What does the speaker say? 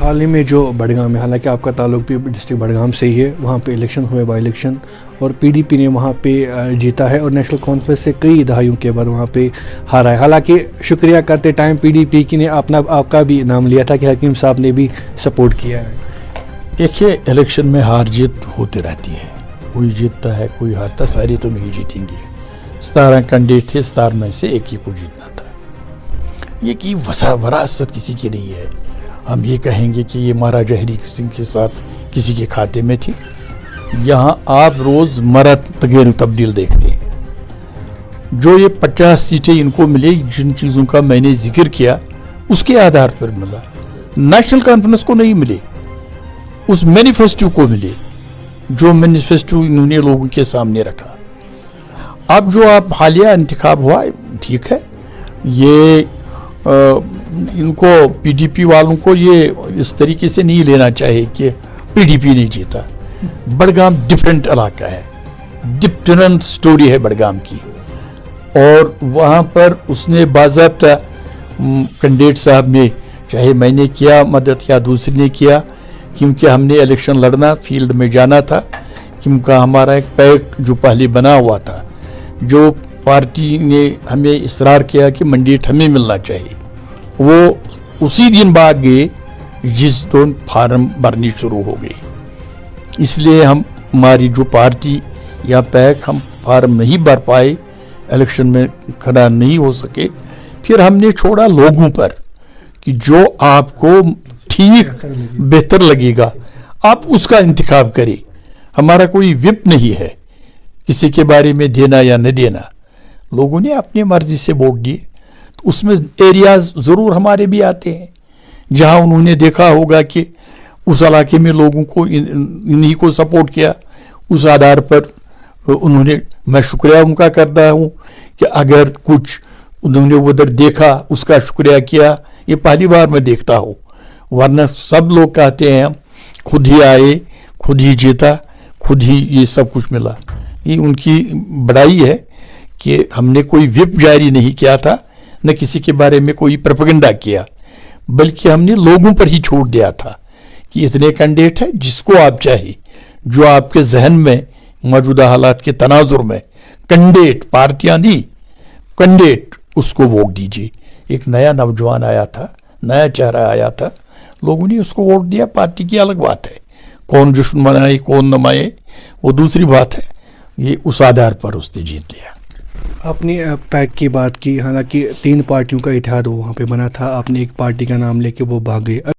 حال ہی میں جو بڑگام ہے، حالانکہ آپ کا تعلق بھی ڈسٹرکٹ بڑگام سے ہی ہے، وہاں پہ الیکشن ہوئے بائی الیکشن اور پی ڈی پی نے وہاں پہ جیتا ہے اور نیشنل کانفرنس سے کئی دہائیوں کے بعد وہاں پہ ہارا ہے. حالانکہ شکریہ کرتے ٹائم پی ڈی پی کی نے آپ کا بھی نام لیا تھا کہ حکیم صاحب نے بھی سپورٹ کیا ہے. دیکھیے الیکشن میں ہار جیت ہوتی رہتی ہے، کوئی جیتتا ہے کوئی ہارتا، ساری تو نہیں جیتیں گے. 17 کینڈیڈیٹ تھے، 17 میں سے ایک ہی کو جیتنا تھا. یہ کی وراثت کسی کی نہیں ہے. ہم یہ کہیں گے کہ یہ مہاراجہ ہری سنگھ کے ساتھ کسی کے کھاتے میں تھی. یہاں آپ روز مرہ تغیر تبدیل دیکھتے ہیں. جو یہ 50 سیٹیں ان کو ملے، جن چیزوں کا میں نے ذکر کیا اس کے آدھار پر ملا. نیشنل کانفرنس کو نہیں ملے، اس مینیفیسٹو کو ملے، جو مینیفیسٹو انہوں نے لوگوں کے سامنے رکھا. اب جو آپ حالیہ انتخاب ہوا ٹھیک ہے، یہ ان کو پی ڈی پی والوں کو یہ اس طریقے سے نہیں لینا چاہیے کہ پی ڈی پی نہیں جیتا. بڑگام ڈیفرنٹ علاقہ ہے، ڈفرنٹ سٹوری ہے بڑگام کی، اور وہاں پر اس نے باضابطہ کینڈیڈیٹ صاحب نے، چاہے میں نے کیا مدد یا دوسرے نے کیا، کیونکہ ہم نے الیکشن لڑنا، فیلڈ میں جانا تھا، کیونکہ ہمارا ایک پیک جو پہلے بنا ہوا تھا، جو پارٹی نے ہمیں اصرار کیا کہ مینڈیٹ ہمیں ملنا چاہیے، وہ اسی دن بعد گئے جس دن فارم بھرنی شروع ہو گئی. اس لیے ہماری جو پارٹی یا پیک ہم فارم نہیں بھر پائے، الیکشن میں کھڑا نہیں ہو سکے. پھر ہم نے چھوڑا لوگوں پر کہ جو آپ کو ٹھیک بہتر لگے گا آپ اس کا انتخاب کریں. ہمارا کوئی وپ نہیں ہے کسی کے بارے میں دینا یا نہ دینا. لوگوں نے اپنی مرضی سے ووٹ دیے. اس میں ایریاز ضرور ہمارے بھی آتے ہیں جہاں انہوں نے دیکھا ہوگا کہ اس علاقے میں لوگوں کو انہی کو سپورٹ کیا. اس آدھار پر انہوں نے، میں شکریہ ان کا کرتا ہوں کہ اگر کچھ انہوں نے ادھر دیکھا اس کا شکریہ کیا. یہ پہلی بار میں دیکھتا ہوں، ورنہ سب لوگ کہتے ہیں ہم خود ہی آئے، خود ہی جیتا، خود ہی یہ سب کچھ ملا. یہ ان کی بڑائی ہے کہ ہم نے کوئی وپ جاری نہیں کیا تھا، نہ کسی کے بارے میں کوئی پروپیگنڈا کیا، بلکہ ہم نے لوگوں پر ہی چھوڑ دیا تھا کہ اتنے کینڈیڈیٹ ہے، جس کو آپ چاہیے، جو آپ کے ذہن میں موجودہ حالات کے تناظر میں کینڈیڈیٹ، پارٹیاں نہیں، کینڈیڈیٹ، اس کو ووٹ دیجیے. ایک نیا نوجوان آیا تھا، نیا چہرہ آیا تھا، لوگوں نے اس کو ووٹ دیا. پارٹی کی الگ بات ہے، کون جشن منائے کون نہ منائے وہ دوسری بات ہے. یہ اس آدھار پر اس نے جیت لیا. آپ نے پیک کی بات کی، حالانکہ 3 پارٹیوں کا اتحاد وہاں پہ بنا تھا، آپ نے ایک پارٹی کا نام لے کے وہ بھاگ گئے.